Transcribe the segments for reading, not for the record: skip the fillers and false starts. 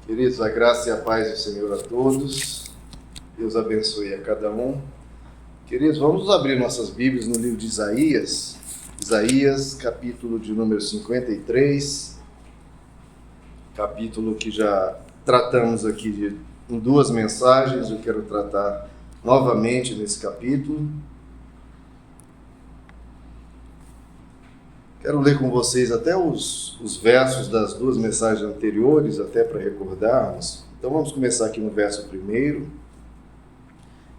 Queridos, a graça e a paz do Senhor a todos. Deus abençoe a cada um. Queridos, vamos abrir nossas Bíblias no livro de Isaías. Isaías, capítulo de número 53. Capítulo que já tratamos aqui em duas mensagens. Eu quero tratar novamente nesse capítulo. Quero ler com vocês até os versos das duas mensagens anteriores, até para recordarmos. Então vamos começar aqui no verso 1,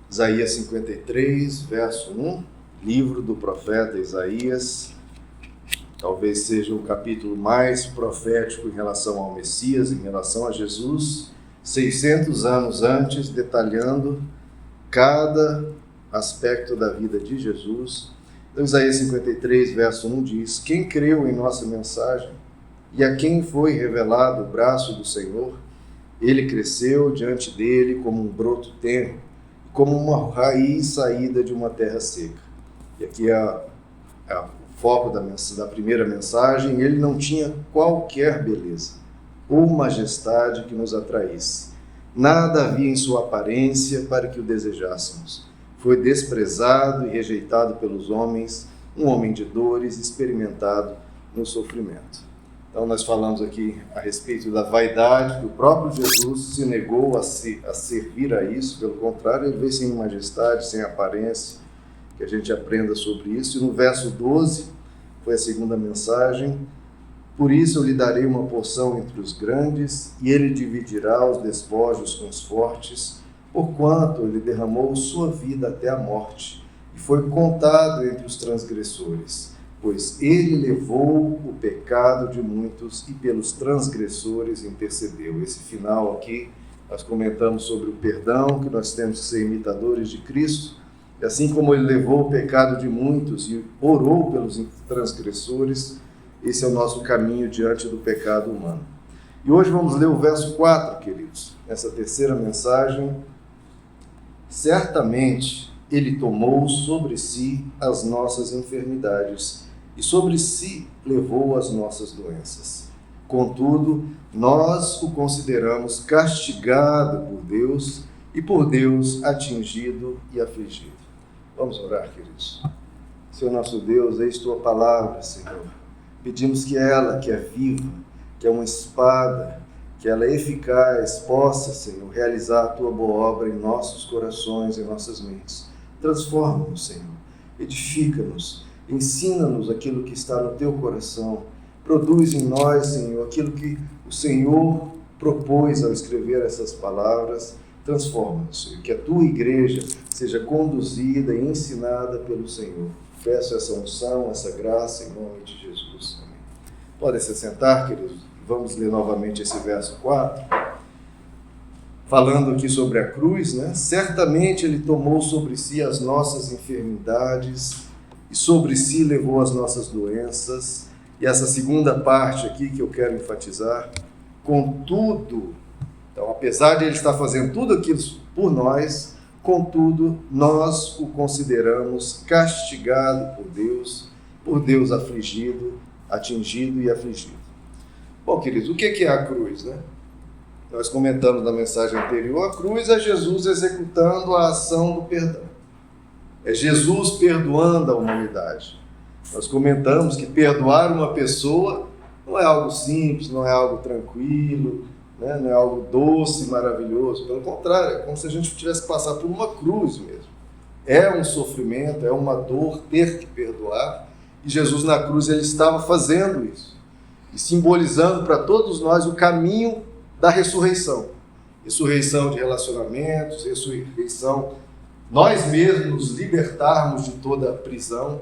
Isaías 53, verso 1, livro do profeta Isaías. Talvez seja o capítulo mais profético em relação ao Messias, em relação a Jesus, 600 anos antes, detalhando cada aspecto da vida de Jesus. Então, Isaías 53, verso 1 diz: Quem creu em nossa mensagem e a quem foi revelado o braço do Senhor, ele cresceu diante dele como um broto tenro, como uma raiz saída de uma terra seca. E aqui é o foco da primeira mensagem. Ele não tinha qualquer beleza ou majestade que nos atraísse. Nada havia em sua aparência para que o desejássemos. Foi desprezado e rejeitado pelos homens, um homem de dores, experimentado no sofrimento. Então nós falamos aqui a respeito da vaidade, que o próprio Jesus se negou a servir a isso. Pelo contrário, ele veio sem majestade, sem aparência, que a gente aprenda sobre isso. E no verso 12, foi a segunda mensagem: Por isso eu lhe darei uma porção entre os grandes, e ele dividirá os despojos com os fortes, porquanto ele derramou sua vida até a morte, e foi contado entre os transgressores, pois ele levou o pecado de muitos e pelos transgressores intercedeu. Esse final aqui, nós comentamos sobre o perdão, que nós temos que ser imitadores de Cristo, e assim como ele levou o pecado de muitos e orou pelos transgressores, esse é o nosso caminho diante do pecado humano. E hoje vamos ler o verso 4, queridos, nessa terceira mensagem. Certamente ele tomou sobre si as nossas enfermidades e sobre si levou as nossas doenças. Contudo, nós o consideramos castigado por Deus e por Deus atingido e afligido. Vamos orar, queridos. Senhor nosso Deus, eis tua palavra, Senhor. Pedimos que ela, que é viva, que é uma espada, que ela é eficaz, possa, Senhor, realizar a tua boa obra em nossos corações, em nossas mentes. Transforma-nos, Senhor, edifica-nos, ensina-nos aquilo que está no teu coração. Produz em nós, Senhor, aquilo que o Senhor propôs ao escrever essas palavras. Transforma-nos, Senhor, que a tua igreja seja conduzida e ensinada pelo Senhor. Peço essa unção, essa graça em nome de Jesus. Amém. Podem se sentar, queridos. Vamos ler novamente esse verso 4, falando aqui sobre a cruz, né? Certamente ele tomou sobre si as nossas enfermidades e sobre si levou as nossas doenças. E essa segunda parte aqui que eu quero enfatizar: contudo, então apesar de ele estar fazendo tudo aquilo por nós, contudo nós o consideramos castigado por Deus afligido, atingido e afligido. Bom, queridos, o que é a cruz, né? Nós comentamos na mensagem anterior, a cruz é Jesus executando a ação do perdão. É Jesus perdoando a humanidade. Nós comentamos que perdoar uma pessoa não é algo simples, não é algo tranquilo, né? Não é algo doce, maravilhoso. Pelo contrário, é como se a gente tivesse que passar por uma cruz mesmo. É um sofrimento, é uma dor ter que perdoar. E Jesus na cruz, ele estava fazendo isso. E simbolizando para todos nós o caminho da ressurreição. Ressurreição de relacionamentos, ressurreição, nós mesmos nos libertarmos de toda prisão,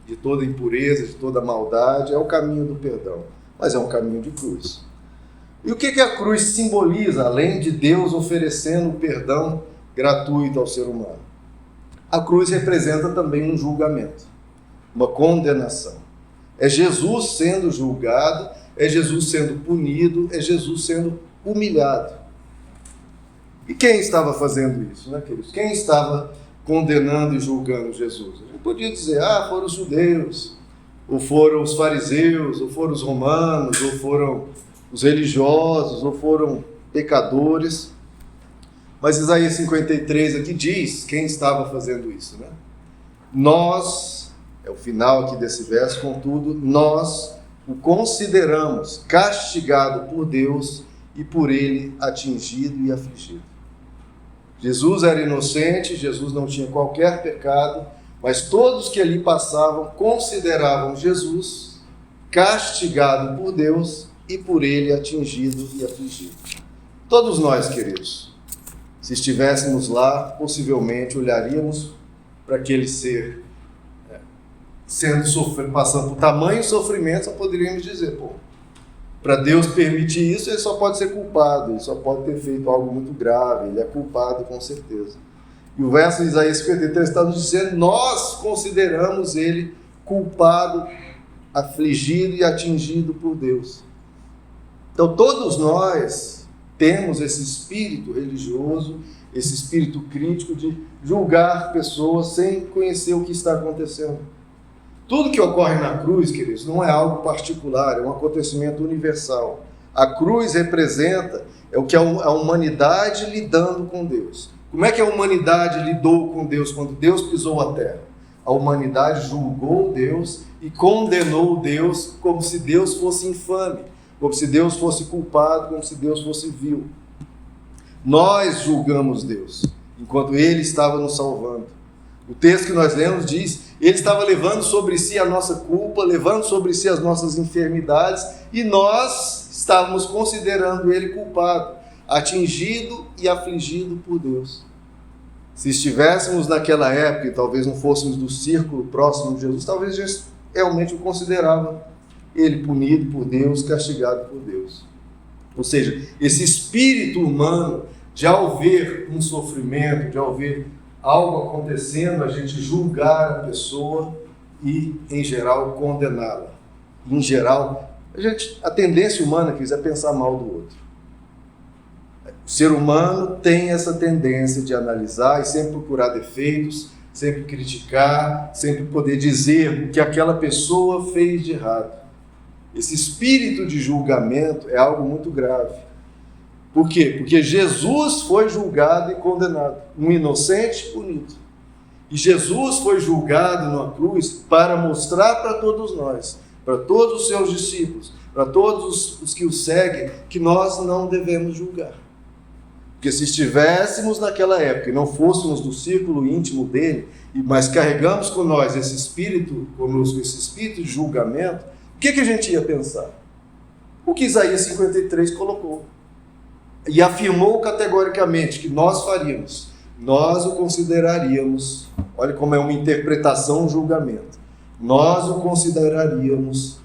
de toda impureza, de toda maldade. É o caminho do perdão, mas é um caminho de cruz. E o que a cruz simboliza, além de Deus oferecendo o perdão gratuito ao ser humano? A cruz representa também um julgamento, uma condenação. É Jesus sendo julgado, é Jesus sendo punido, é Jesus sendo humilhado. E quem estava fazendo isso, né, queridos? Quem estava condenando e julgando Jesus? A gente podia dizer, foram os judeus, ou foram os fariseus, ou foram os romanos, ou foram os religiosos, ou foram pecadores. Mas Isaías 53 aqui diz quem estava fazendo isso, né? Nós, é o final aqui desse verso, contudo, nós o consideramos castigado por Deus e por ele atingido e afligido. Jesus era inocente, Jesus não tinha qualquer pecado, mas todos que ali passavam consideravam Jesus castigado por Deus e por ele atingido e afligido. Todos nós, queridos, se estivéssemos lá, possivelmente olharíamos para aquele ser passando por tamanho sofrimento, só poderíamos dizer, para Deus permitir isso, ele só pode ser culpado, ele só pode ter feito algo muito grave, ele é culpado com certeza. E o verso de Isaías 53 está nos dizendo, nós consideramos ele culpado, afligido e atingido por Deus. Então todos nós temos esse espírito religioso, esse espírito crítico de julgar pessoas sem conhecer o que está acontecendo. Tudo que ocorre na cruz, queridos, não é algo particular, é um acontecimento universal. A cruz representa o que a humanidade lidando com Deus. Como é que a humanidade lidou com Deus quando Deus pisou a terra? A humanidade julgou Deus e condenou Deus como se Deus fosse infame, como se Deus fosse culpado, como se Deus fosse vil. Nós julgamos Deus, enquanto Ele estava nos salvando. O texto que nós lemos diz, Ele estava levando sobre si a nossa culpa, levando sobre si as nossas enfermidades, e nós estávamos considerando Ele culpado, atingido e afligido por Deus. Se estivéssemos naquela época, e talvez não fôssemos do círculo próximo de Jesus, talvez realmente o considerava ele punido por Deus, castigado por Deus. Ou seja, esse espírito humano, de ao ver um sofrimento, de ao ver algo acontecendo, a gente julgar a pessoa e, em geral, condená-la. Em geral, a tendência humana é pensar mal do outro. O ser humano tem essa tendência de analisar e sempre procurar defeitos, sempre criticar, sempre poder dizer o que aquela pessoa fez de errado. Esse espírito de julgamento é algo muito grave. Por quê? Porque Jesus foi julgado e condenado, um inocente punido. E Jesus foi julgado na cruz para mostrar para todos nós, para todos os seus discípulos, para todos os que o seguem, que nós não devemos julgar. Porque se estivéssemos naquela época e não fôssemos do círculo íntimo dele, mas carregamos com nós esse espírito, conosco esse espírito de julgamento, o que a gente ia pensar? O que Isaías 53 colocou. E afirmou categoricamente que nós faríamos. Nós o consideraríamos, olha como é uma interpretação, um julgamento. Nós o consideraríamos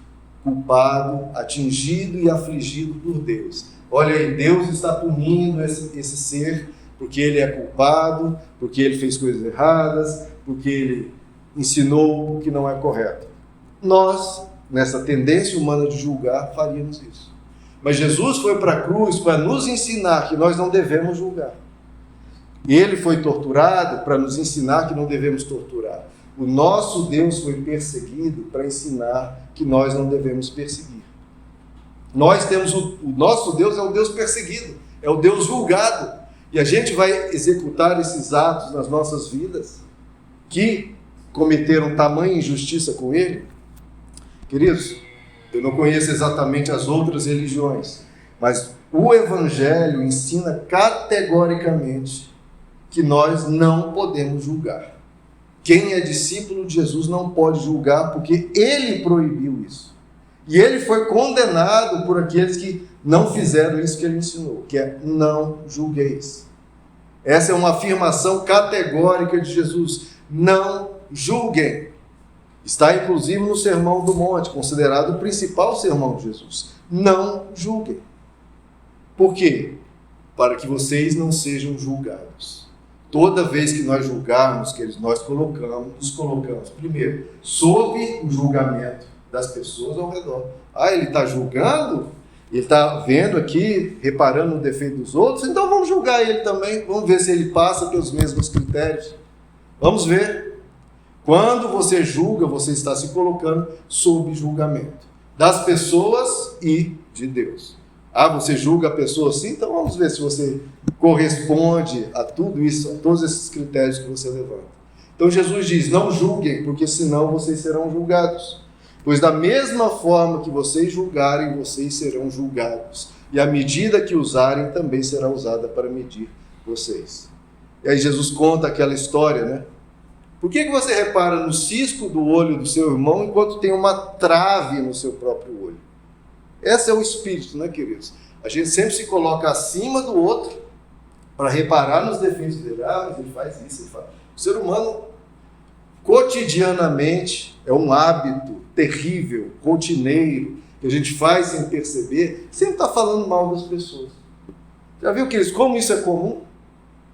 culpado, atingido e afligido por Deus. Olha aí, Deus está punindo esse ser porque ele é culpado, porque ele fez coisas erradas, porque ele ensinou o que não é correto. Nós, nessa tendência humana de julgar, faríamos isso. Mas Jesus foi para a cruz para nos ensinar que nós não devemos julgar. Ele foi torturado para nos ensinar que não devemos torturar. O nosso Deus foi perseguido para ensinar que nós não devemos perseguir. Nós temos o nosso Deus é o Deus perseguido, é o Deus julgado. E a gente vai executar esses atos nas nossas vidas que cometeram tamanha injustiça com Ele. Queridos, eu não conheço exatamente as outras religiões, mas o Evangelho ensina categoricamente que nós não podemos julgar. Quem é discípulo de Jesus não pode julgar porque Ele proibiu isso. E Ele foi condenado por aqueles que não fizeram isso que Ele ensinou, que é não julgueis. Essa é uma afirmação categórica de Jesus. Não julguem. Está inclusive no Sermão do Monte, considerado o principal sermão de Jesus. Não julguem. Por quê? Para que vocês não sejam julgados. Toda vez que nós julgarmos, que nós nos colocamos, primeiro, sob o julgamento das pessoas ao redor. Ele está julgando? Ele está vendo aqui, reparando no defeito dos outros? Então vamos julgar ele também. Vamos ver se ele passa pelos mesmos critérios. Vamos ver. Quando você julga, você está se colocando sob julgamento das pessoas e de Deus. Você julga a pessoa assim? Então vamos ver se você corresponde a tudo isso, a todos esses critérios que você levanta. Então Jesus diz, não julguem, porque senão vocês serão julgados. Pois da mesma forma que vocês julgarem, vocês serão julgados. E a medida que usarem também será usada para medir vocês. E aí Jesus conta aquela história, né? Por que você repara no cisco do olho do seu irmão enquanto tem uma trave no seu próprio olho? Esse é o espírito, né, queridos? A gente sempre se coloca acima do outro para reparar nos defeitos dele. Mas ele faz isso, ele faz. O ser humano, cotidianamente, é um hábito terrível, rotineiro, que a gente faz sem perceber, sempre está falando mal das pessoas. Já viu, queridos, como isso é comum?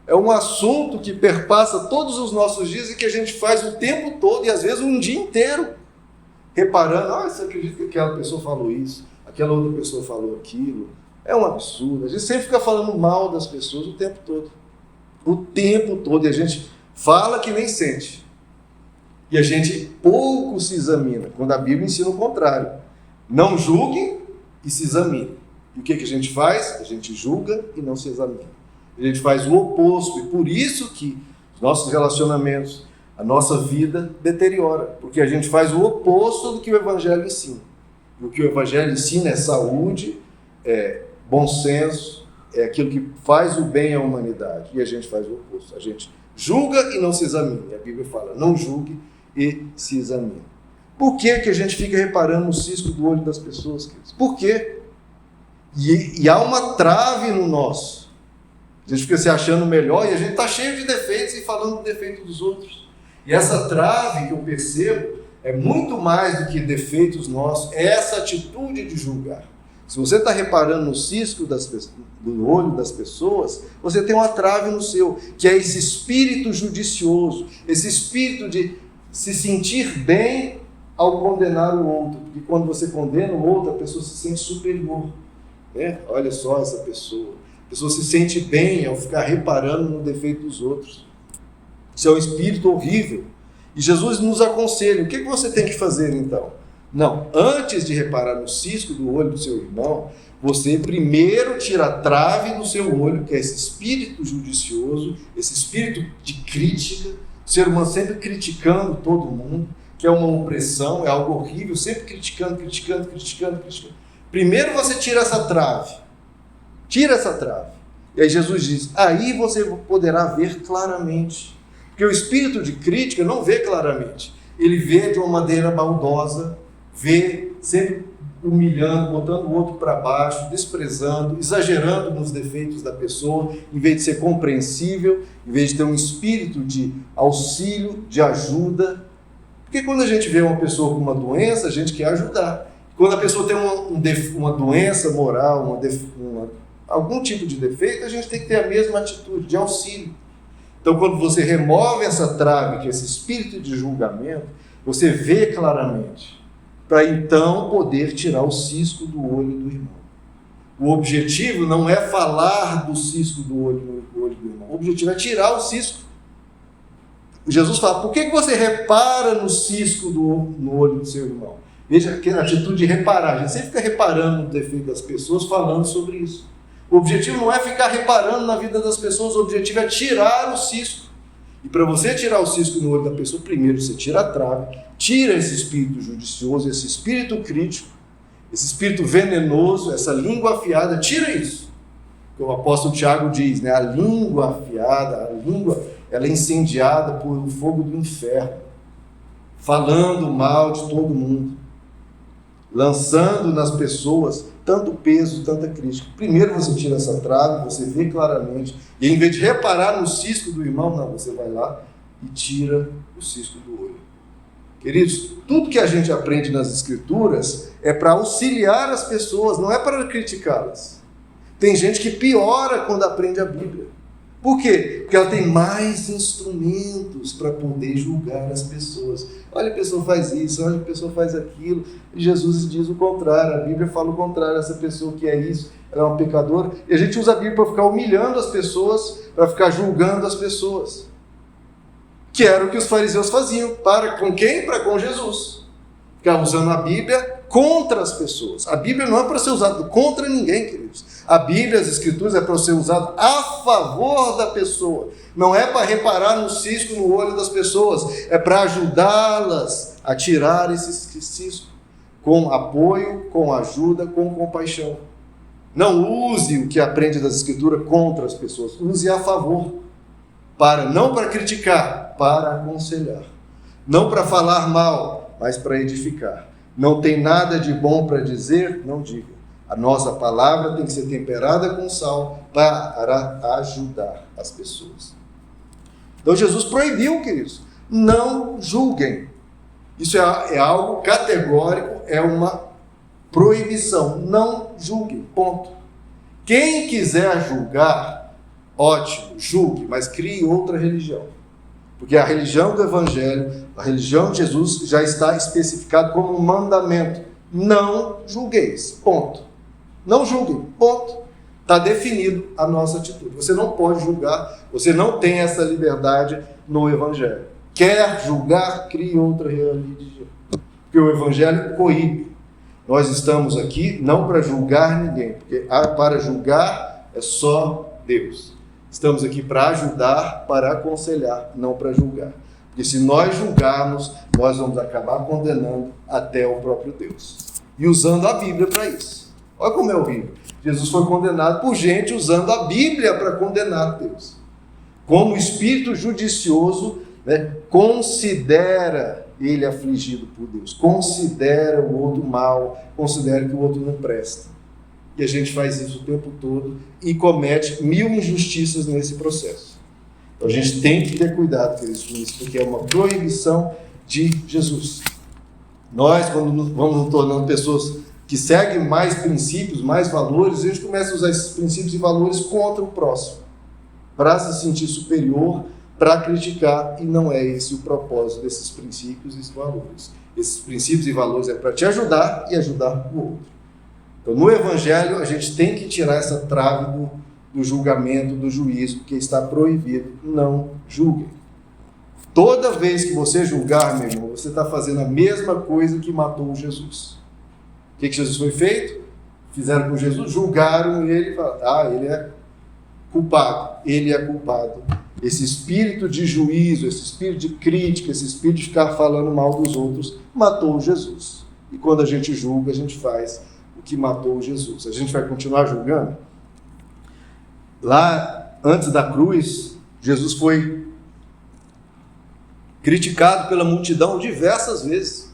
É um assunto que perpassa todos os nossos dias e que a gente faz o tempo todo e às vezes um dia inteiro, reparando, você acredita que aquela pessoa falou isso, aquela outra pessoa falou aquilo. É um absurdo. A gente sempre fica falando mal das pessoas o tempo todo. O tempo todo. E a gente fala que nem sente. E a gente pouco se examina, quando a Bíblia ensina o contrário. Não julguem e se examinem. E o que a gente faz? A gente julga e não se examina. A gente faz o oposto. E por isso que os nossos relacionamentos, a nossa vida deteriora. Porque a gente faz o oposto do que o Evangelho ensina. E o que o Evangelho ensina é saúde, é bom senso, é aquilo que faz o bem à humanidade. E a gente faz o oposto. A gente julga e não se examina. E a Bíblia fala, não julgue e se examine. Por que a gente fica reparando no cisco do olho das pessoas, queridos? Por quê? E há uma trave no nosso. A gente fica se achando melhor e a gente está cheio de defeitos e falando do defeito dos outros. E essa trave que eu percebo é muito mais do que defeitos nossos, é essa atitude de julgar. Se você está reparando no cisco do olho das pessoas, você tem uma trave no seu, que é esse espírito judicioso, esse espírito de se sentir bem ao condenar o outro. Porque quando você condena o outro, a pessoa se sente superior. Né? Olha só essa pessoa. A pessoa se sente bem ao ficar reparando no defeito dos outros. Isso é um espírito horrível. E Jesus nos aconselha, o que você tem que fazer então? Não, antes de reparar no cisco do olho do seu irmão, você primeiro tira a trave do seu olho, que é esse espírito judicioso, esse espírito de crítica, o ser humano sempre criticando todo mundo, que é uma opressão, é algo horrível, sempre criticando. Primeiro você tira essa trave. E aí Jesus diz, aí você poderá ver claramente. Porque o espírito de crítica não vê claramente. Ele vê de uma maneira maldosa, vê sempre humilhando, botando o outro para baixo, desprezando, exagerando nos defeitos da pessoa, em vez de ser compreensível, em vez de ter um espírito de auxílio, de ajuda. Porque quando a gente vê uma pessoa com uma doença, a gente quer ajudar. Quando a pessoa tem uma doença moral, algum tipo de defeito, a gente tem que ter a mesma atitude de auxílio. Então, quando você remove essa trave, que é esse espírito de julgamento, você vê claramente, para então poder tirar o cisco do olho do irmão. O objetivo não é falar do cisco do olho do irmão, o objetivo é tirar o cisco. Jesus fala, por que você repara no cisco no olho do seu irmão? Veja que a atitude de reparar, a gente sempre fica reparando no defeito das pessoas, falando sobre isso. O objetivo não é ficar reparando na vida das pessoas, o objetivo é tirar o cisco. E para você tirar o cisco no olho da pessoa, primeiro você tira a trave, tira esse espírito judicioso, esse espírito crítico, esse espírito venenoso, essa língua afiada, tira isso. O apóstolo Tiago diz, né? A língua afiada, ela é incendiada por o fogo do inferno, falando mal de todo mundo, lançando nas pessoas tanto peso, tanta crítica. Primeiro você tira essa trave, você vê claramente, e em vez de reparar no cisco do irmão, não, você vai lá e tira o cisco do olho. Queridos, tudo que a gente aprende nas Escrituras é para auxiliar as pessoas, não é para criticá-las. Tem gente que piora quando aprende a Bíblia. Por quê? Porque ela tem mais instrumentos para poder julgar as pessoas. Olha, a pessoa faz isso, olha, a pessoa faz aquilo. E Jesus diz o contrário, a Bíblia fala o contrário. Essa pessoa que é isso, ela é uma pecadora. E a gente usa a Bíblia para ficar humilhando as pessoas, para ficar julgando as pessoas. Que era o que os fariseus faziam. Com quem? Para com Jesus. ficar usando a Bíblia contra as pessoas. A Bíblia não é para ser usada contra ninguém, queridos. A Bíblia, as Escrituras, é para ser usada a favor da pessoa. Não é para reparar no cisco no olho das pessoas, é para ajudá-las a tirar esse cisco com apoio, com ajuda, com compaixão. Não use o que aprende das Escrituras contra as pessoas, use a favor, não para criticar, para aconselhar. Não para falar mal, mas para edificar. Não tem nada de bom para dizer, não diga. A nossa palavra tem que ser temperada com sal para ajudar as pessoas. Então Jesus proibiu, queridos, não julguem. Isso é algo categórico, é uma proibição. Não julguem, ponto. Quem quiser julgar, ótimo, julgue, mas crie outra religião. Porque a religião do Evangelho, a religião de Jesus, já está especificado como um mandamento. Não julgueis, ponto. Não julguem, ponto. Está definido a nossa atitude. Você não pode julgar, você não tem essa liberdade no Evangelho. Quer julgar, crie outra religião. Porque o Evangelho coíbe. Nós estamos aqui não para julgar ninguém, porque para julgar é só Deus. Estamos aqui para ajudar, para aconselhar, não para julgar. Porque se nós julgarmos, nós vamos acabar condenando até o próprio Deus. E usando a Bíblia para isso. Olha como é horrível. Jesus foi condenado por gente usando a Bíblia para condenar Deus. Como o espírito judicioso, né, considera ele afligido por Deus. Considera o outro mal, considera que o outro não presta. E a gente faz isso o tempo todo e comete 1000 injustiças nesse processo. Então a gente tem que ter cuidado com isso, porque é uma proibição de Jesus. Nós, quando vamos nos tornando pessoas que seguem mais princípios, mais valores, a gente começa a usar esses princípios e valores contra o próximo, para se sentir superior, para criticar, e não é esse o propósito desses princípios e valores. Esses princípios e valores é para te ajudar e ajudar o outro. Então, no Evangelho, a gente tem que tirar essa trave do julgamento, do juízo, porque está proibido. Não julguem. Toda vez que você julgar, meu irmão, você está fazendo a mesma coisa que matou Jesus. O que Jesus foi feito? Fizeram com Jesus, julgaram ele e falaram, ele é culpado, ele é culpado. Esse espírito de juízo, esse espírito de crítica, esse espírito de ficar falando mal dos outros, matou Jesus. E quando a gente julga, a gente faz o que matou Jesus. A gente vai continuar julgando? Lá, antes da cruz, Jesus foi criticado pela multidão diversas vezes.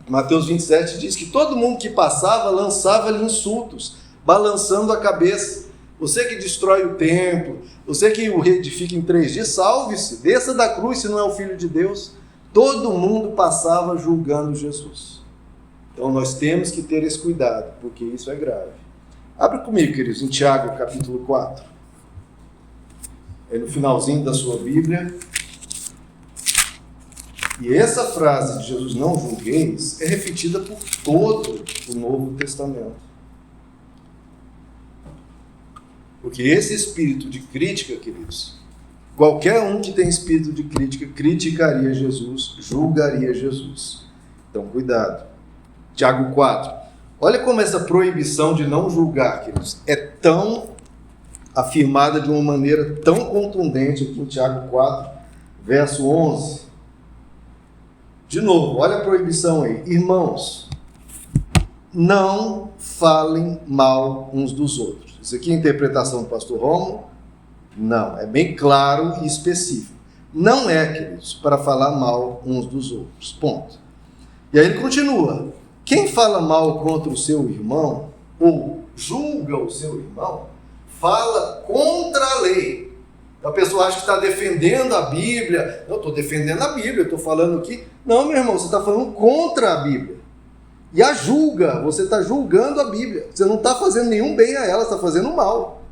Mateus 27 diz que todo mundo que passava lançava-lhe insultos, balançando a cabeça. Você que destrói o templo, você que o reedifica em 3 dias, salve-se, desça da cruz se não é o Filho de Deus. Todo mundo passava julgando Jesus. Então nós temos que ter esse cuidado, porque isso é grave. Abre comigo, queridos, em Tiago, capítulo 4. É no finalzinho da sua Bíblia. E essa frase de Jesus, não julgueis, é repetida por todo o Novo Testamento. Porque esse espírito de crítica, queridos, qualquer um que tem espírito de crítica, criticaria Jesus, julgaria Jesus. Então, cuidado. Tiago 4. Olha como essa proibição de não julgar, queridos, é tão afirmada de uma maneira tão contundente aqui em Tiago 4, verso 11. De novo, olha a proibição aí. Irmãos, não falem mal uns dos outros. Isso aqui é a interpretação do pastor Romo? Não, é bem claro e específico. Não é, queridos, para falar mal uns dos outros. Ponto. E aí ele continua. Quem fala mal contra o seu irmão, ou julga o seu irmão, fala contra a lei. A pessoa acha que está defendendo a Bíblia. Não, estou defendendo a Bíblia, estou falando aqui. Não, meu irmão, você está falando contra a Bíblia. E a julga, você está julgando a Bíblia. Você não está fazendo nenhum bem a ela, está fazendo mal.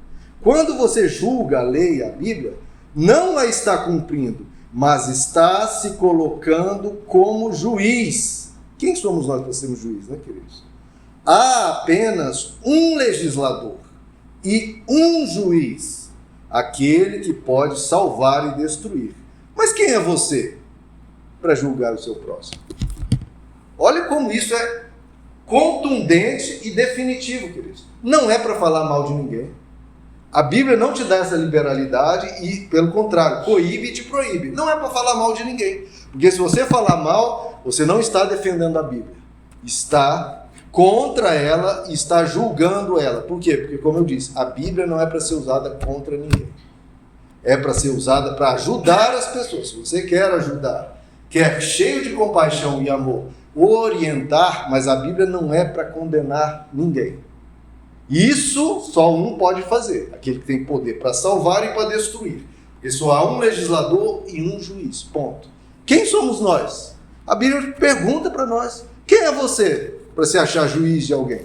Quando você julga a lei, a Bíblia, não a está cumprindo, mas está se colocando como juiz. Quem somos nós para sermos juiz, né, queridos? Há apenas um legislador e um juiz, aquele que pode salvar e destruir. Mas quem é você para julgar o seu próximo? Olha como isso é contundente e definitivo, queridos. Não é para falar mal de ninguém. A Bíblia não te dá essa liberalidade e, pelo contrário, coíbe e te proíbe. Não é para falar mal de ninguém. Porque se você falar mal, você não está defendendo a Bíblia. Está contra ela e está julgando ela. Por quê? Porque, como eu disse, a Bíblia não é para ser usada contra ninguém. É para ser usada para ajudar as pessoas. Se você quer ajudar, quer cheio de compaixão e amor, orientar, mas a Bíblia não é para condenar ninguém. Isso só um pode fazer, aquele que tem poder para salvar e para destruir. Porque só há um legislador e um juiz, ponto. Quem somos nós? A Bíblia pergunta para nós, quem é você para se achar juiz de alguém?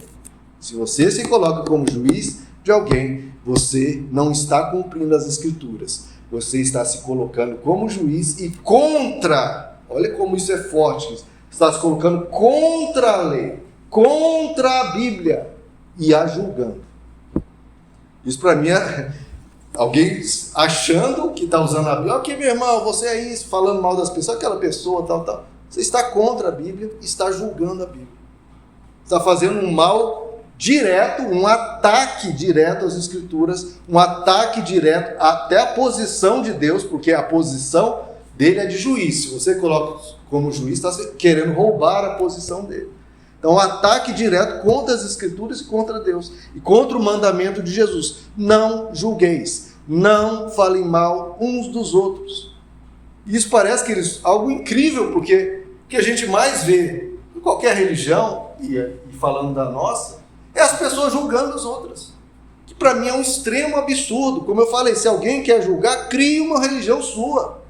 Se você se coloca como juiz de alguém, você não está cumprindo as Escrituras. Você está se colocando como juiz e contra, olha como isso é forte, está se colocando contra a lei, contra a Bíblia e a julgando. Isso para mim é alguém achando que está usando a Bíblia. Ok, meu irmão, você é isso, falando mal das pessoas, aquela pessoa, tal. Você está contra a Bíblia e está julgando a Bíblia. Está fazendo um mal direto, um ataque direto às Escrituras, um ataque direto até a posição de Deus, porque a posição dele é de juiz. Se você coloca como juiz, está querendo roubar a posição dele. Então, um ataque direto contra as Escrituras e contra Deus. E contra o mandamento de Jesus. Não julgueis. Não falem mal uns dos outros. Isso parece, queridos, algo incrível, porque o que a gente mais vê em qualquer religião, e falando da nossa, é as pessoas julgando as outras. Que para mim é um extremo absurdo. Como eu falei, se alguém quer julgar, crie uma religião sua.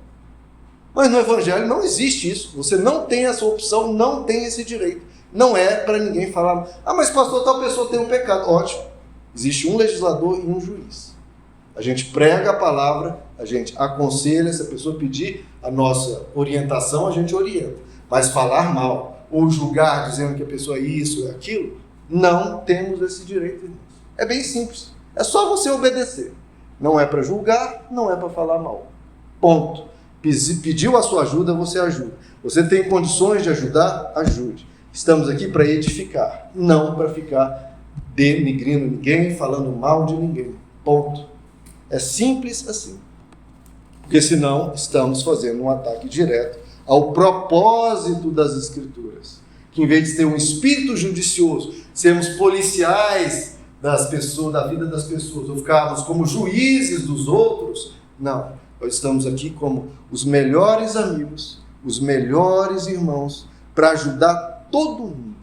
Mas no Evangelho não existe isso. Você não tem essa opção, não tem esse direito. Não é para ninguém falar, mas pastor, tal pessoa tem um pecado. Ótimo, existe um legislador e um juiz. A gente prega a palavra, a gente aconselha, se a pessoa pedir a nossa orientação, a gente orienta. Mas falar mal, ou julgar dizendo que a pessoa é isso, é aquilo, não temos esse direito. É bem simples, é só você obedecer. Não é para julgar, não é para falar mal. Ponto. Pediu a sua ajuda, você ajuda. Você tem condições de ajudar? Ajude. Estamos aqui para edificar, não para ficar denigrindo ninguém, falando mal de ninguém. Ponto. É simples assim. Porque senão estamos fazendo um ataque direto ao propósito das Escrituras. Que em vez de ter um espírito judicioso, sermos policiais das pessoas, da vida das pessoas, ou ficarmos como juízes dos outros, não. Nós estamos aqui como os melhores amigos, os melhores irmãos, para ajudar todo mundo.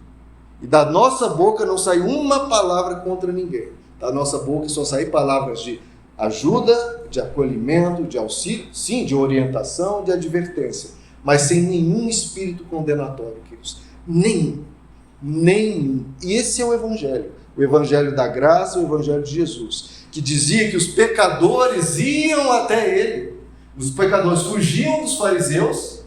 E da nossa boca não sai uma palavra contra ninguém. Da nossa boca só saem palavras de ajuda, de acolhimento, de auxílio, sim, de orientação, de advertência, mas sem nenhum espírito condenatório, queridos. Nenhum. E esse é o Evangelho da graça, o Evangelho de Jesus, que dizia que os pecadores iam até ele. Os pecadores fugiam dos fariseus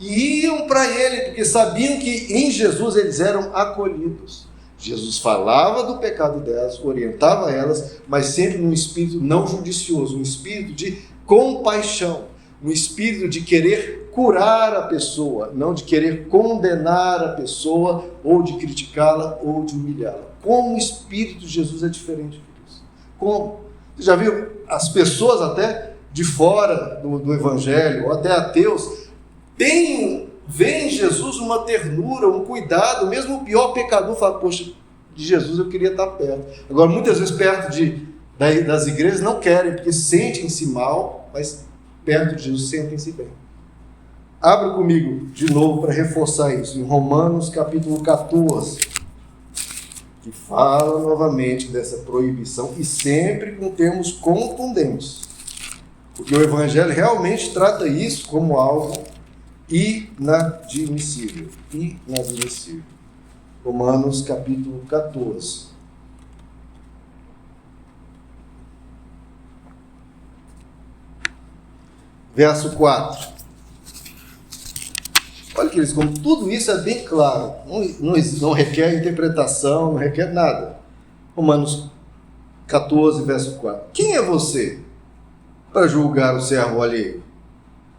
e iam para ele, porque sabiam que em Jesus eles eram acolhidos. Jesus falava do pecado delas, orientava elas, mas sempre num espírito não judicioso, um espírito de compaixão, um espírito de querer curar a pessoa, não de querer condenar a pessoa, ou de criticá-la, ou de humilhá-la. Como o espírito de Jesus é diferente disso? Como? Você já viu as pessoas até de fora do Evangelho, ou até ateus, vê em Jesus uma ternura, um cuidado, mesmo o pior pecador fala, poxa, de Jesus eu queria estar perto. Agora, muitas vezes perto das igrejas não querem, porque sentem-se mal, mas perto de Jesus sentem-se bem. Abra comigo de novo para reforçar isso, em Romanos capítulo 14, que fala novamente dessa proibição, e sempre com termos contundentes, porque o Evangelho realmente trata isso como algo inadmissível. Romanos capítulo 14. Verso 4. Olha, queridos, como tudo isso é bem claro. Não requer interpretação, não requer nada. Romanos 14, verso 4. Quem é você para julgar o servo alheio?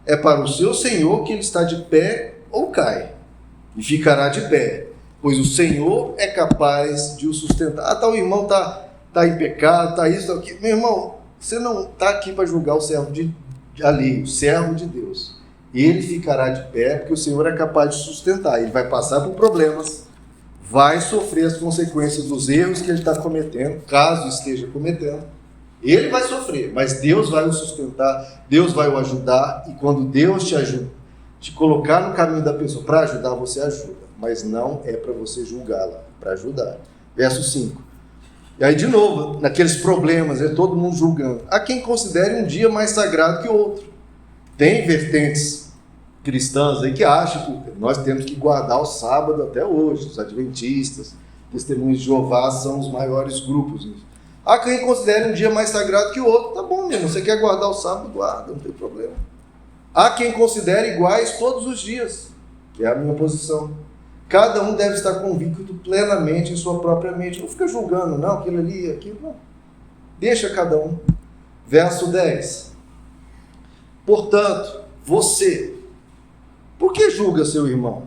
É para o seu Senhor que ele está de pé ou cai, e ficará de pé, pois o Senhor é capaz de o sustentar. O irmão está em pecado, está isso, está aquilo. Meu irmão, você não está aqui para julgar o servo alheio, o servo de Deus. Ele ficará de pé, porque o Senhor é capaz de sustentar. Ele vai passar por problemas, vai sofrer as consequências dos erros que ele está cometendo, caso esteja cometendo. Ele vai sofrer, mas Deus vai o sustentar, Deus vai o ajudar, e quando Deus te ajuda, te colocar no caminho da pessoa para ajudar, você ajuda, mas não é para você julgá-la, para ajudar. Verso 5. E aí, de novo, naqueles problemas, todo mundo julgando. Há quem considere um dia mais sagrado que o outro. Tem vertentes cristãs aí que acham que nós temos que guardar o sábado até hoje. Os adventistas, testemunhos de Jeová são os maiores grupos nisso. Há quem considere um dia mais sagrado que o outro. Tá bom, mesmo, você quer guardar o sábado, guarda, não tem problema. Há quem considere iguais todos os dias, que é a minha posição. Cada um deve estar convicto plenamente em sua própria mente. Não fica julgando, não, aquilo ali, aquilo, não. Deixa cada um. Verso 10. Portanto, você, por que julga seu irmão?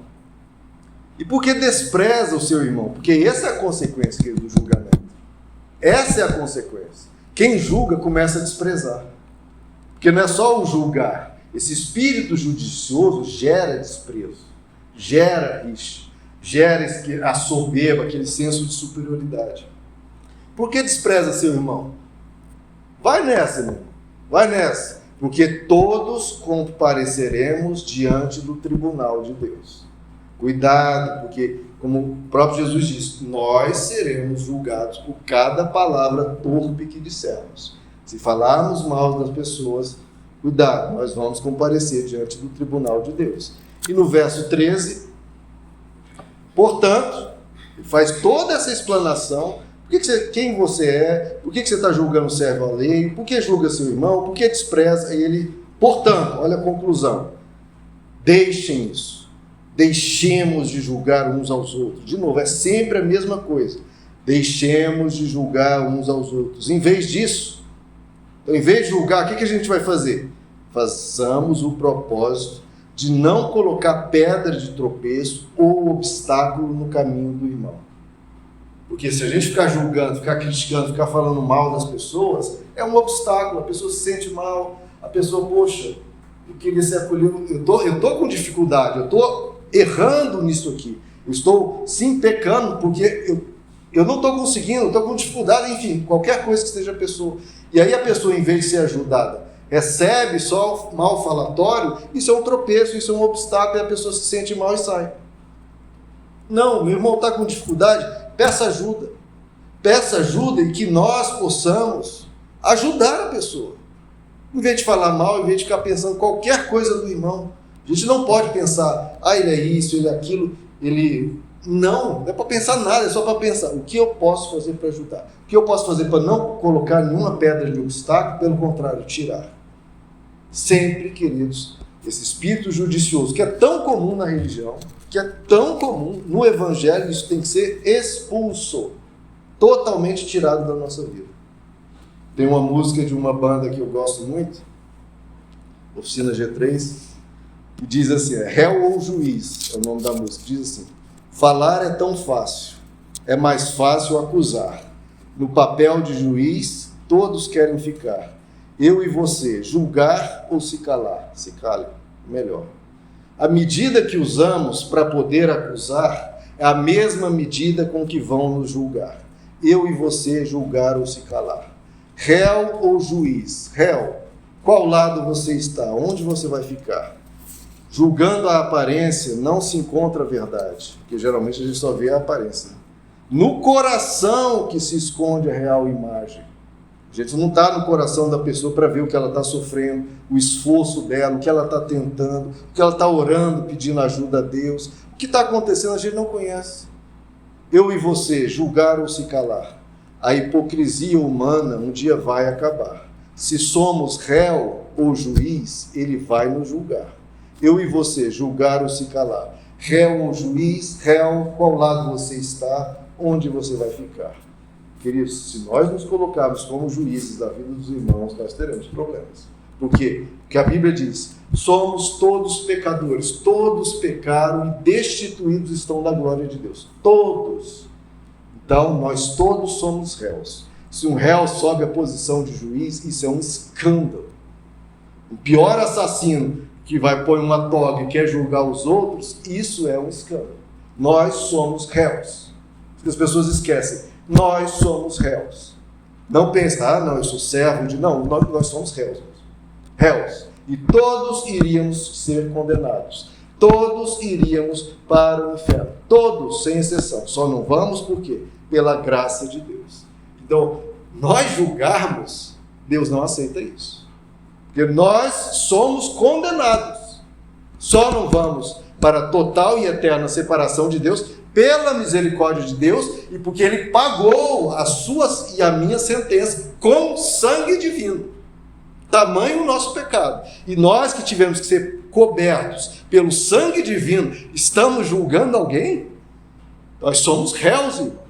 E por que despreza o seu irmão? Porque essa é a consequência do julgamento. Essa é a consequência. Quem julga começa a desprezar. Porque não é só o julgar. Esse espírito judicioso gera desprezo, gera rixa, gera a soberba, aquele senso de superioridade. Por que despreza seu irmão? Vai nessa, irmão. Vai nessa. Porque todos compareceremos diante do tribunal de Deus. Cuidado, porque, como o próprio Jesus disse, nós seremos julgados por cada palavra torpe que dissermos. Se falarmos mal das pessoas, cuidado, nós vamos comparecer diante do tribunal de Deus. E no verso 13, portanto, ele faz toda essa explanação. Quem você é? Por que você está julgando o servo alheio? Por que julga seu irmão? Por que despreza ele? Portanto, olha a conclusão. Deixem isso. Deixemos de julgar uns aos outros. De novo, é sempre a mesma coisa. Deixemos de julgar uns aos outros. Em vez disso, então, em vez de julgar, o que a gente vai fazer? Façamos o propósito de não colocar pedra de tropeço ou obstáculo no caminho do irmão. Porque se a gente ficar julgando, ficar criticando, ficar falando mal das pessoas, é um obstáculo, a pessoa se sente mal, a pessoa, poxa, eu queria ser acolhido, eu tô com dificuldade, eu estou errando nisso aqui, eu estou sim pecando, porque eu não estou conseguindo, estou com dificuldade, enfim, qualquer coisa que esteja a pessoa. E aí a pessoa, em vez de ser ajudada, recebe só o mal falatório, isso é um tropeço, isso é um obstáculo, e a pessoa se sente mal e sai. Não, meu irmão está com dificuldade, peça ajuda. Peça ajuda e que nós possamos ajudar a pessoa. Em vez de falar mal, em vez de ficar pensando qualquer coisa do irmão. A gente não pode pensar, ele é isso, ele é aquilo, ele... Não é para pensar nada, é só para pensar o que eu posso fazer para ajudar. O que eu posso fazer para não colocar nenhuma pedra de obstáculo, pelo contrário, tirar. Sempre, queridos, esse espírito judicioso, que é tão comum na religião, que é tão comum no evangelho, isso tem que ser expulso, totalmente tirado da nossa vida. Tem uma música de uma banda que eu gosto muito, Oficina G3, que diz assim, réu ou juiz, é o nome da música, diz assim, falar é tão fácil, é mais fácil acusar. No papel de juiz, todos querem ficar. Eu e você, julgar ou se calar? Se cale, melhor. A medida que usamos para poder acusar é a mesma medida com que vão nos julgar. Eu e você, julgar ou se calar. Réu ou juiz? Réu, qual lado você está? Onde você vai ficar? Julgando a aparência, não se encontra a verdade, porque geralmente a gente só vê a aparência. No coração que se esconde a real imagem. A gente não está no coração da pessoa para ver o que ela está sofrendo, o esforço dela, o que ela está tentando, o que ela está orando, pedindo ajuda a Deus. O que está acontecendo a gente não conhece. Eu e você, julgar ou se calar. A hipocrisia humana um dia vai acabar. Se somos réu ou juiz, ele vai nos julgar. Eu e você, julgar ou se calar. Réu ou juiz, réu, qual lado você está, onde você vai ficar. Queridos, se nós nos colocarmos como juízes da vida dos irmãos, nós teremos problemas. Por quê? Porque a Bíblia diz: somos todos pecadores, todos pecaram e destituídos estão da glória de Deus. Todos. Então, nós todos somos réus. Se um réu sobe à posição de juiz, isso é um escândalo. O pior assassino que vai pôr uma toga e quer julgar os outros, isso é um escândalo. Nós somos réus. As pessoas esquecem. Nós somos réus. Não pensa, não, eu sou servo de... Não, nós somos réus. Réus. E todos iríamos ser condenados. Todos iríamos para o inferno. Todos, sem exceção. Só não vamos por quê? Pela graça de Deus. Então, nós julgarmos, Deus não aceita isso. Porque nós somos condenados. Só não vamos para a total e eterna separação de Deus pela misericórdia de Deus e porque Ele pagou a sua e a minha sentença com sangue divino. Tamanho o nosso pecado. E nós que tivemos que ser cobertos pelo sangue divino, estamos julgando alguém? Nós somos réus, irmãos.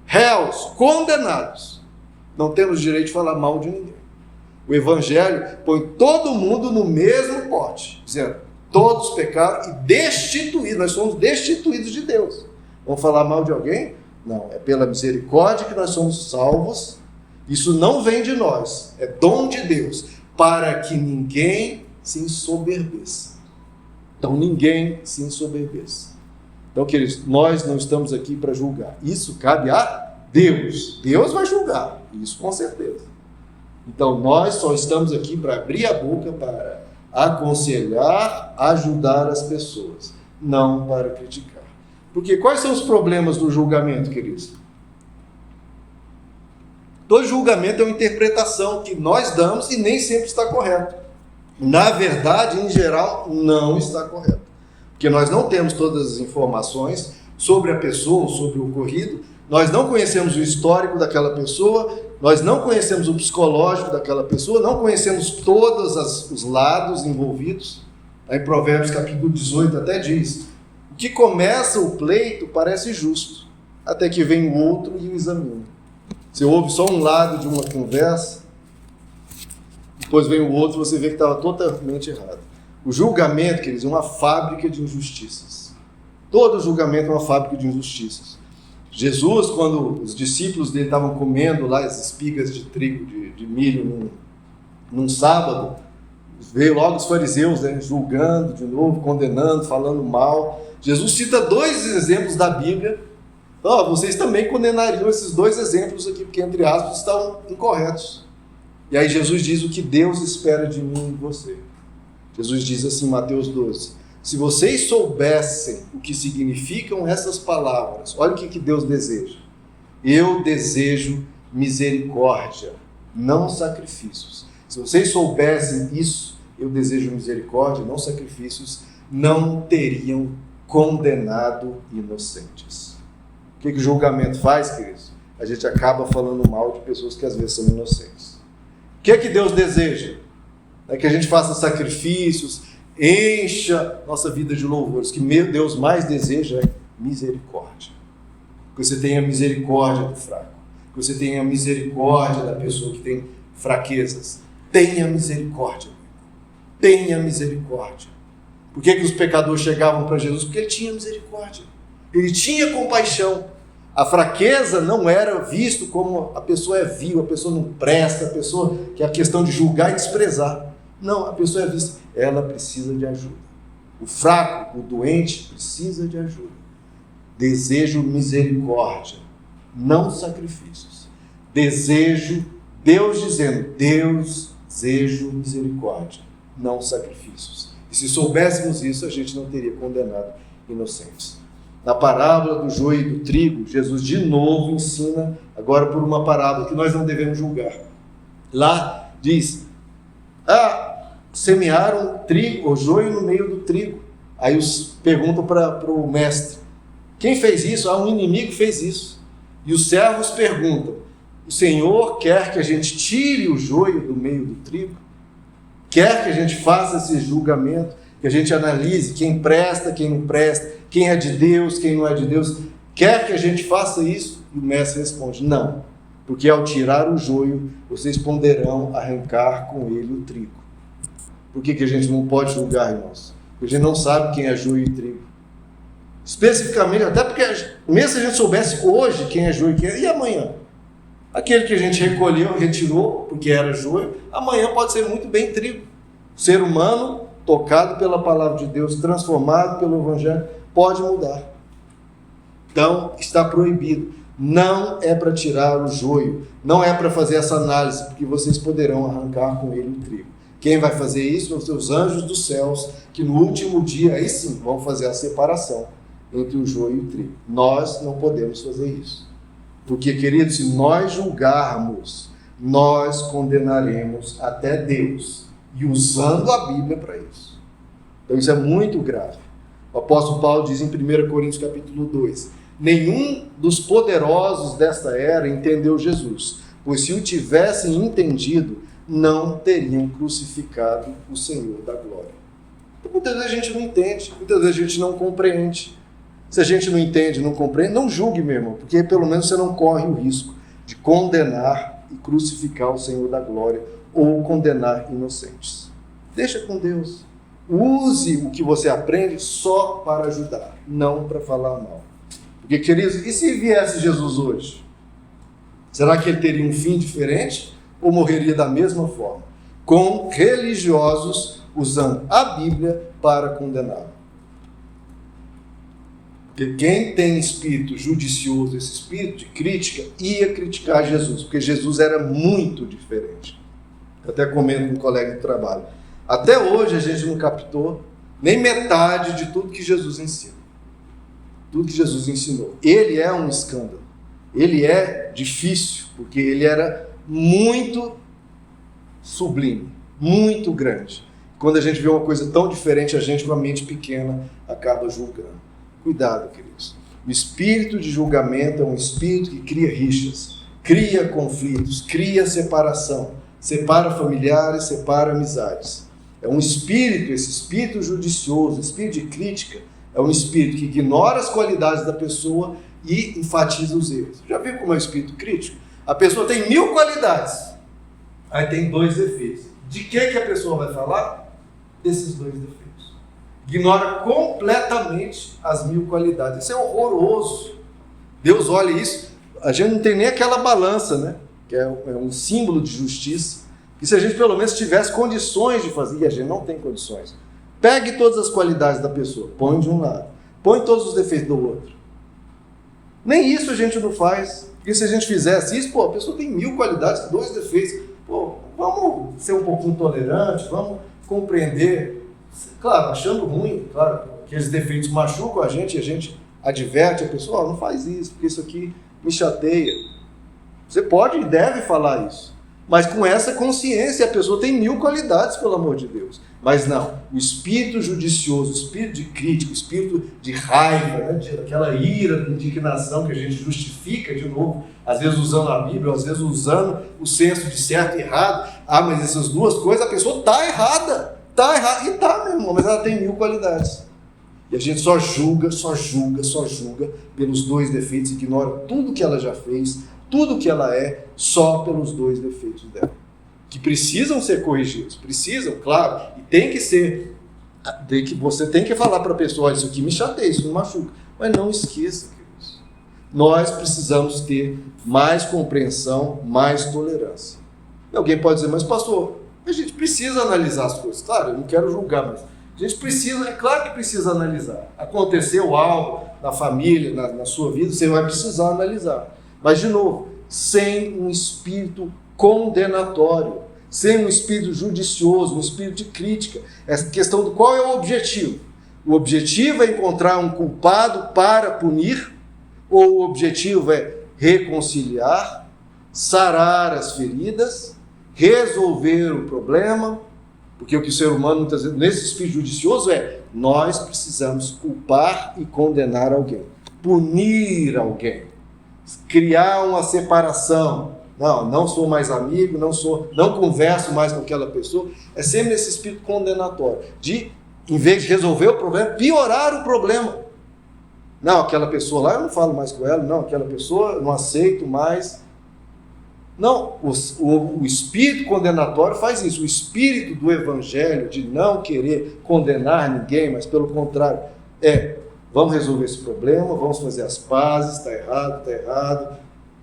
Réus, condenados. Não temos direito de falar mal de ninguém. O Evangelho põe todo mundo no mesmo pote, dizendo: todos pecaram e destituídos, nós somos destituídos de Deus. Vamos falar mal de alguém? Não, é pela misericórdia que nós somos salvos. Isso não vem de nós, é dom de Deus, para que ninguém se ensoberbeça. Então, ninguém se ensoberbeça. Então, queridos, nós não estamos aqui para julgar. Isso cabe a Deus. Deus vai julgar, isso com certeza. Então, nós só estamos aqui para abrir a boca, para aconselhar, ajudar as pessoas, não para criticar. Porque quais são os problemas do julgamento, queridos? Todo julgamento é uma interpretação que nós damos e nem sempre está correto. Na verdade, em geral, não está correto. Porque nós não temos todas as informações sobre a pessoa, sobre o ocorrido, nós não conhecemos o histórico daquela pessoa, nós não conhecemos o psicológico daquela pessoa, não conhecemos todos os lados envolvidos. Aí, em Provérbios capítulo 18 até diz: o que começa o pleito parece justo, até que vem o outro e o examina. Você ouve só um lado de uma conversa, depois vem o outro, você vê que estava totalmente errado. O julgamento, queridos, é uma fábrica de injustiças. Todo julgamento é uma fábrica de injustiças. Jesus, quando os discípulos dele estavam comendo lá as espigas de trigo, de milho, num sábado, veio logo os fariseus, né, julgando de novo, condenando, falando mal. Jesus cita 2 exemplos da Bíblia. Vocês também condenariam esses 2 exemplos aqui, porque, entre aspas, estão incorretos. E aí Jesus diz o que Deus espera de mim e de você. Jesus diz assim em Mateus 12: se vocês soubessem o que significam essas palavras, olha o que Deus deseja. Eu desejo misericórdia, não sacrifícios. Se vocês soubessem isso, eu desejo misericórdia, não sacrifícios, não teriam condenado inocentes. O que o julgamento faz, queridos? A gente acaba falando mal de pessoas que às vezes são inocentes. O que Deus deseja? É que a gente faça sacrifícios, encha nossa vida de louvores. O que Deus mais deseja é misericórdia. Que você tenha misericórdia do fraco. Que você tenha misericórdia da pessoa que tem fraquezas. Tenha misericórdia. Tenha misericórdia. Por que os pecadores chegavam para Jesus? Porque ele tinha misericórdia. Ele tinha compaixão. A fraqueza não era visto como a pessoa é vil, a pessoa não presta, a pessoa que é a questão de julgar e desprezar. Não, a pessoa é vista, ela precisa de ajuda. O fraco, o doente, precisa de ajuda. Desejo misericórdia, não sacrifícios. Desejo, Deus dizendo, desejo misericórdia, não sacrifícios. E se soubéssemos isso, a gente não teria condenado inocentes. Na parábola do joio e do trigo, Jesus de novo ensina, agora por uma parábola que nós não devemos julgar. Lá diz: semearam trigo, o joio no meio do trigo. Aí perguntam para o mestre: quem fez isso? Um inimigo fez isso. E os servos perguntam: o Senhor quer que a gente tire o joio do meio do trigo? Quer que a gente faça esse julgamento? Que a gente analise quem presta, quem não presta, quem é de Deus, quem não é de Deus? Quer que a gente faça isso? E o mestre responde: não, porque ao tirar o joio, vocês poderão arrancar com ele o trigo. Por que a gente não pode julgar, irmãos? Porque a gente não sabe quem é joio e trigo. Especificamente, até porque, mesmo se a gente soubesse hoje quem é joio e quem é, e amanhã? Aquele que a gente recolheu, retirou, porque era joio, amanhã pode ser muito bem trigo. O ser humano, tocado pela palavra de Deus, transformado pelo Evangelho, pode mudar. Então, está proibido. Não é para tirar o joio, não é para fazer essa análise, porque vocês poderão arrancar com ele o trigo. Quem vai fazer isso são os seus anjos dos céus, que no último dia, aí sim, vão fazer a separação entre o joio e o trigo. Nós não podemos fazer isso. Porque, queridos, se nós julgarmos, nós condenaremos até Deus. E usando a Bíblia para isso. Então isso é muito grave. O apóstolo Paulo diz em 1 Coríntios capítulo 2, nenhum dos poderosos desta era entendeu Jesus, pois se o tivessem entendido, não teriam crucificado o Senhor da glória. Então, muitas vezes a gente não entende, muitas vezes a gente não compreende. Se a gente não entende, não compreende, não julgue, meu irmão, porque pelo menos você não corre o risco de condenar e crucificar o Senhor da glória ou condenar inocentes. Deixa com Deus. Use o que você aprende só para ajudar, não para falar mal. Porque, queridos, e se viesse Jesus hoje? Será que ele teria um fim diferente ou morreria da mesma forma? Com religiosos usando a Bíblia para condená-lo. Porque quem tem espírito judicioso, esse espírito de crítica, ia criticar Jesus, porque Jesus era muito diferente. Eu até comento com um colega de trabalho. Até hoje a gente não captou nem metade de tudo que Jesus ensina. Tudo que Jesus ensinou. Ele é um escândalo. Ele é difícil, porque ele era muito sublime, muito grande. Quando a gente vê uma coisa tão diferente, a gente com a mente pequena acaba julgando. Cuidado, queridos. O espírito de julgamento é um espírito que cria rixas, cria conflitos, cria separação, separa familiares, separa amizades. É um espírito, esse espírito judicioso, espírito de crítica, é um espírito que ignora as qualidades da pessoa e enfatiza os erros. Já viu como é o espírito crítico? A pessoa tem 1000 qualidades, aí tem 2 defeitos. De que a pessoa vai falar? Desses 2 defeitos. Ignora completamente as 1000 qualidades. Isso é horroroso. Deus olha isso, a gente não tem nem aquela balança, né? Que é um símbolo de justiça. E se a gente pelo menos tivesse condições de fazer, e a gente não tem condições, pegue todas as qualidades da pessoa, põe de um lado, põe todos os defeitos do outro. Nem isso a gente não faz. Porque se a gente fizesse isso, a pessoa tem 1000 qualidades, 2 defeitos. Vamos ser um pouquinho tolerante, vamos compreender. Claro, achando ruim, claro, aqueles defeitos machucam a gente, e a gente adverte a pessoa, não faz isso, porque isso aqui me chateia. Você pode e deve falar isso, mas com essa consciência, a pessoa tem 1000 qualidades, pelo amor de Deus. Mas não, o espírito judicioso, o espírito de crítica, o espírito de raiva, né, aquela ira, indignação que a gente justifica de novo, às vezes usando a Bíblia, às vezes usando o senso de certo e errado. Mas essas 2 coisas, a pessoa está errada. Está errado, e está, meu irmão, mas ela tem 1000 qualidades. E a gente só julga pelos 2 defeitos, ignora tudo que ela já fez, tudo que ela é, só pelos 2 defeitos dela. Que precisam ser corrigidos, precisam, claro, e tem que ser, você tem que falar para a pessoa, isso aqui me chateia, isso me machuca. Mas não esqueça, queridos, nós precisamos ter mais compreensão, mais tolerância. E alguém pode dizer, mas pastor, a gente precisa analisar as coisas. Claro, eu não quero julgar, mas a gente precisa, é claro que precisa analisar. Aconteceu algo na família, na sua vida, você vai precisar analisar. Mas, de novo, sem um espírito condenatório, sem um espírito judicioso, um espírito de crítica. Essa questão do qual é o objetivo? O objetivo é encontrar um culpado para punir, ou o objetivo é reconciliar, sarar as feridas, resolver o problema, porque o que o ser humano muitas vezes, nesse espírito judicioso nós precisamos culpar e condenar alguém, punir alguém, criar uma separação. Não sou mais amigo, não converso mais com aquela pessoa. É sempre esse espírito condenatório, de, em vez de resolver o problema, piorar o problema. Não, aquela pessoa lá, eu não falo mais com ela, não, aquela pessoa eu não aceito mais. Não, o espírito condenatório faz isso. O espírito do evangelho, de não querer condenar ninguém, mas pelo contrário, vamos resolver esse problema, vamos fazer as pazes, está errado,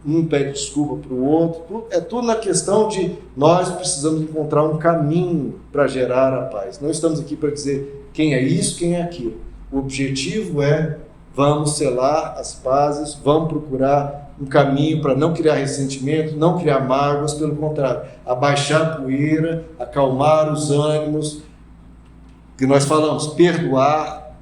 um pede desculpa para o outro, é tudo na questão de nós precisamos encontrar um caminho para gerar a paz. Não estamos aqui para dizer quem é isso, quem é aquilo. O objetivo é, vamos selar as pazes, vamos procurar um caminho para não criar ressentimento, não criar mágoas, pelo contrário, abaixar a poeira, acalmar os ânimos, que nós falamos, perdoar,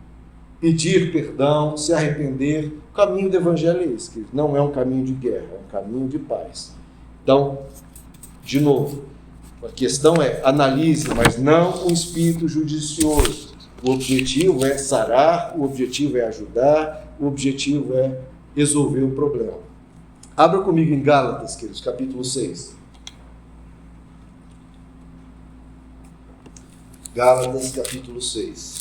pedir perdão, se arrepender. O caminho do evangelho é esse, que não é um caminho de guerra, é um caminho de paz. Então, de novo, a questão é, analise, mas não um espírito judicioso. O objetivo é sarar, o objetivo é ajudar, o objetivo é resolver o problema. Abra comigo em Gálatas, queridos, capítulo 6. Gálatas, capítulo 6.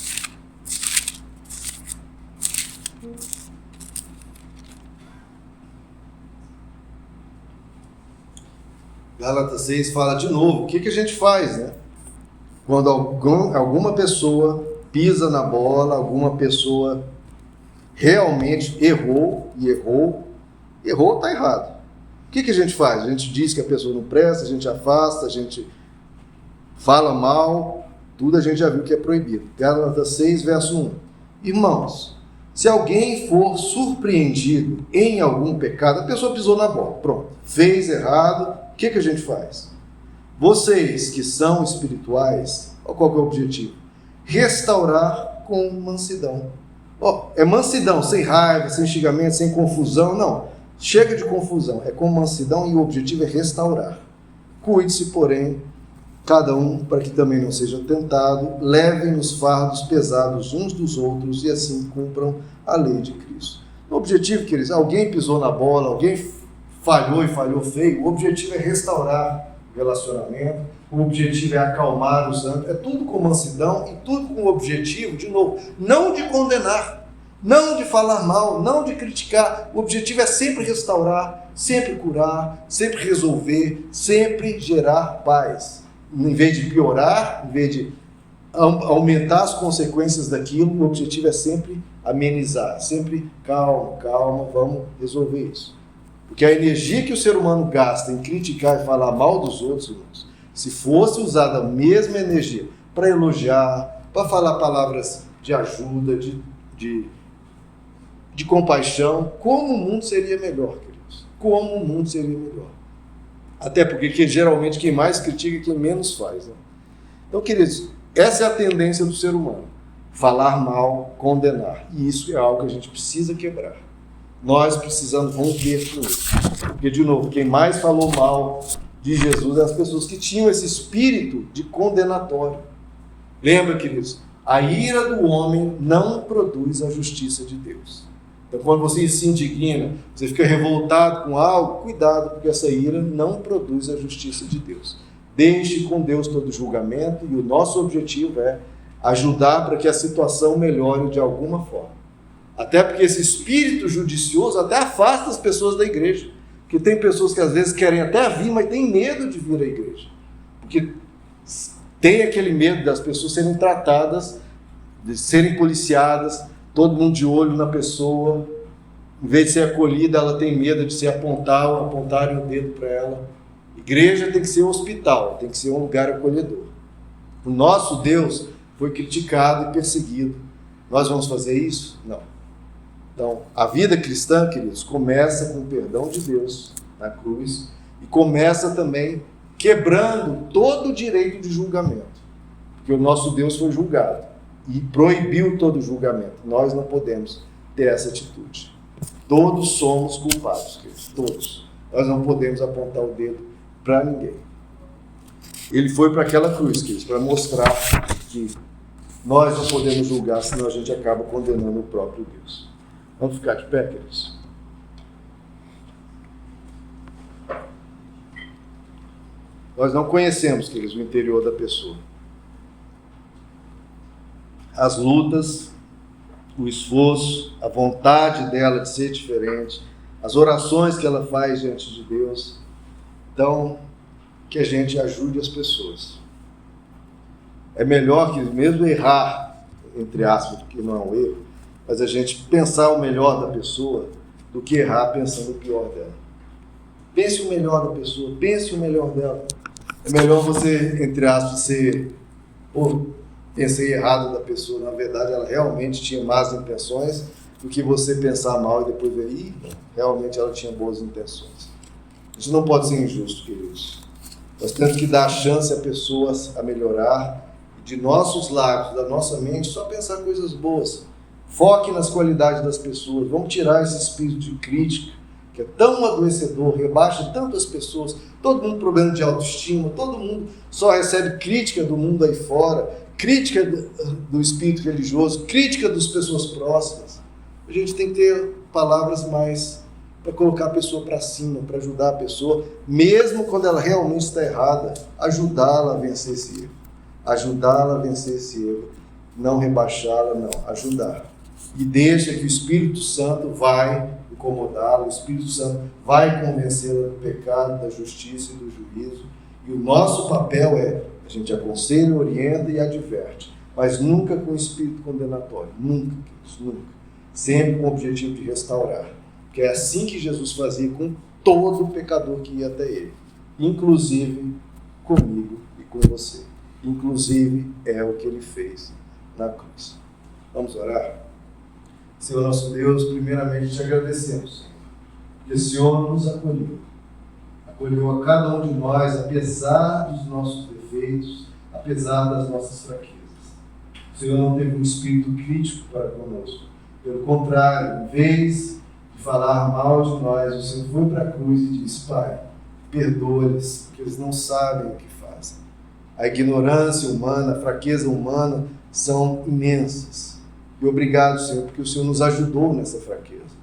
Gálatas 6 fala de novo, o que a gente faz, né? Quando alguma pessoa pisa na bola, alguma pessoa realmente errou, está errado. O que a gente faz? A gente diz que a pessoa não presta, a gente afasta, a gente fala mal, tudo a gente já viu que é proibido. Gálatas 6, verso 1. Irmãos, se alguém for surpreendido em algum pecado, a pessoa pisou na bola, pronto, fez errado, o que a gente faz? Vocês que são espirituais, qual que é o objetivo? Restaurar com mansidão. É mansidão, sem raiva, sem xingamento, sem confusão, não. Chega de confusão, é com mansidão e o objetivo é restaurar. Cuide-se, porém, cada um, para que também não seja tentado, levem os fardos pesados uns dos outros e assim cumpram a lei de Cristo. O objetivo, queridos, alguém pisou na bola, alguém falhou e falhou feio, o objetivo é restaurar o relacionamento, o objetivo é acalmar os ânimos, é tudo com mansidão e tudo com o objetivo, de novo, não de condenar, não de falar mal, não de criticar. O objetivo é sempre restaurar, sempre curar, sempre resolver, sempre gerar paz. Em vez de piorar, em vez de aumentar as consequências daquilo, o objetivo é sempre amenizar, sempre calma, vamos resolver isso. Porque a energia que o ser humano gasta em criticar e falar mal dos outros, irmãos, se fosse usada a mesma energia para elogiar, para falar palavras de ajuda, de compaixão, como o mundo seria melhor, queridos? Como o mundo seria melhor? Até porque geralmente quem mais critica é quem menos faz, né? Então, queridos, essa é a tendência do ser humano. Falar mal, condenar. E isso é algo que a gente precisa quebrar. Nós precisamos romper com isso. Porque, de novo, quem mais falou mal de Jesus é as pessoas que tinham esse espírito de condenatório. Lembra, queridos? A ira do homem não produz a justiça de Deus. Então, quando você se indigna, você fica revoltado com algo, cuidado, porque essa ira não produz a justiça de Deus. Deixe com Deus todo julgamento e o nosso objetivo é ajudar para que a situação melhore de alguma forma. Até porque esse espírito judicioso até afasta as pessoas da igreja. Porque tem pessoas que às vezes querem até vir, mas tem medo de vir à igreja. Porque tem aquele medo das pessoas serem tratadas, de serem policiadas, todo mundo de olho na pessoa. Em vez de ser acolhida, ela tem medo de ser apontarem o dedo para ela. Igreja tem que ser um hospital, tem que ser um lugar acolhedor. O nosso Deus foi criticado e perseguido. Nós vamos fazer isso? Não. Então, a vida cristã, queridos, começa com o perdão de Deus na cruz e começa também quebrando todo o direito de julgamento. Porque o nosso Deus foi julgado e proibiu todo julgamento. Nós não podemos ter essa atitude. Todos somos culpados, queridos, todos. Nós não podemos apontar o dedo para ninguém. Ele foi para aquela cruz, queridos, para mostrar que nós não podemos julgar, senão a gente acaba condenando o próprio Deus. Vamos ficar de pé, queridos? Nós não conhecemos, queridos, o interior da pessoa. As lutas, o esforço, a vontade dela de ser diferente, as orações que ela faz diante de Deus. então que a gente ajude as pessoas. É melhor que mesmo errar, entre aspas, porque não é um erro, mas a gente pensar o melhor da pessoa do que errar pensando o pior dela. Pense o melhor da pessoa, pense o melhor dela. É melhor você, entre aspas, pensei errado da pessoa, na verdade ela realmente tinha más intenções, do que você pensar mal e depois ver, realmente ela tinha boas intenções. Isso não pode ser injusto, queridos. Nós temos que dar a chance a pessoas a melhorar, e de nossos lábios, da nossa mente, só pensar coisas boas. Foque nas qualidades das pessoas. Vamos tirar esse espírito de crítica, que é tão adoecedor, rebaixa tanto as pessoas. Todo mundo com problema de autoestima, todo mundo só recebe crítica do mundo aí fora, crítica do espírito religioso, crítica das pessoas próximas. A gente tem que ter palavras mais para colocar a pessoa para cima, para ajudar a pessoa, mesmo quando ela realmente está errada, ajudá-la a vencer esse erro. Ajudá-la a vencer esse erro. Não rebaixá-la, não. Ajudar. E deixa que o Espírito Santo vai incomodá-la, o Espírito Santo vai convencê-la do pecado, da justiça e do juízo. E o nosso papel é, a gente aconselha, orienta e adverte, mas nunca com espírito condenatório. Nunca, nunca. Sempre com o objetivo de restaurar. Que é assim que Jesus fazia com todo pecador que ia até ele. Inclusive comigo e com você. Inclusive é o que ele fez na cruz. Vamos orar? Senhor nosso Deus, primeiramente te agradecemos, Senhor, que o Senhor nos acolheu. Acolheu a cada um de nós, apesar dos nossos defeitos, apesar das nossas fraquezas. O Senhor não teve um espírito crítico para conosco. Pelo contrário, em vez de falar mal de nós, o Senhor foi para a cruz e disse: Pai, perdoa-lhes, porque eles não sabem o que fazem. A ignorância humana, a fraqueza humana são imensas. E obrigado, Senhor, porque o Senhor nos ajudou nessa fraqueza.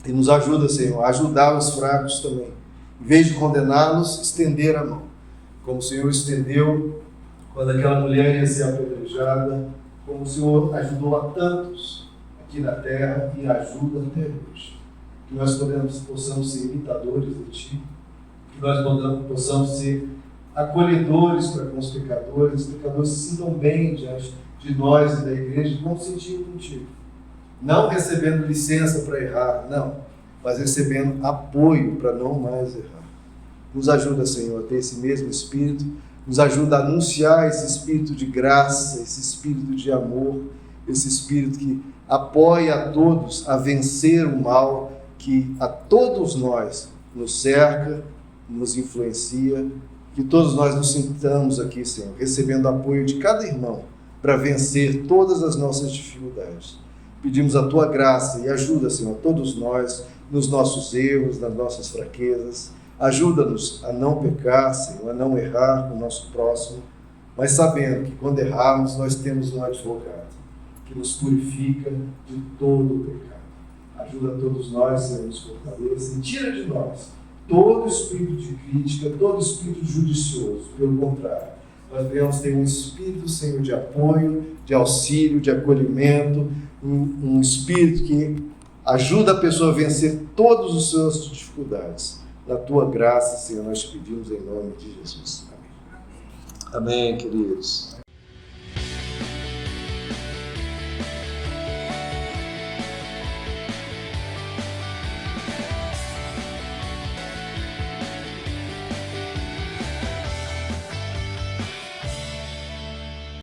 E nos ajuda, Senhor, a ajudar os fracos também. Em vez de condená-los, estender a mão. Como o Senhor estendeu quando aquela mulher ia ser apedrejada, como o Senhor ajudou a tantos aqui na terra e ajuda até hoje. Que nós possamos ser imitadores de Ti, que nós possamos ser acolhedores para com os pecadores se sintam bem diante de nós e da igreja, vão sentir contigo. Não recebendo licença para errar, não, mas recebendo apoio para não mais errar. Nos ajuda, Senhor, a ter esse mesmo espírito, nos ajuda a anunciar esse espírito de graça, esse espírito de amor, esse espírito que apoia a todos a vencer o mal que a todos nós nos cerca, nos influencia, que todos nós nos sintamos aqui, Senhor, recebendo apoio de cada irmão para vencer todas as nossas dificuldades. Pedimos a Tua graça e ajuda, Senhor, todos nós nos nossos erros, nas nossas fraquezas. Ajuda-nos a não pecar, Senhor, a não errar com o nosso próximo, mas sabendo que quando errarmos nós temos um advogado que nos purifica de todo o pecado. Ajuda a todos nós, Senhor, nos fortaleça e tira de nós todo espírito de crítica, todo espírito judicioso. Pelo contrário, nós devemos ter um espírito, Senhor, de apoio, de auxílio, de acolhimento, um espírito que ajuda a pessoa a vencer todas as suas dificuldades. Na Tua graça, Senhor, nós te pedimos em nome de Jesus. Amém. Amém, queridos.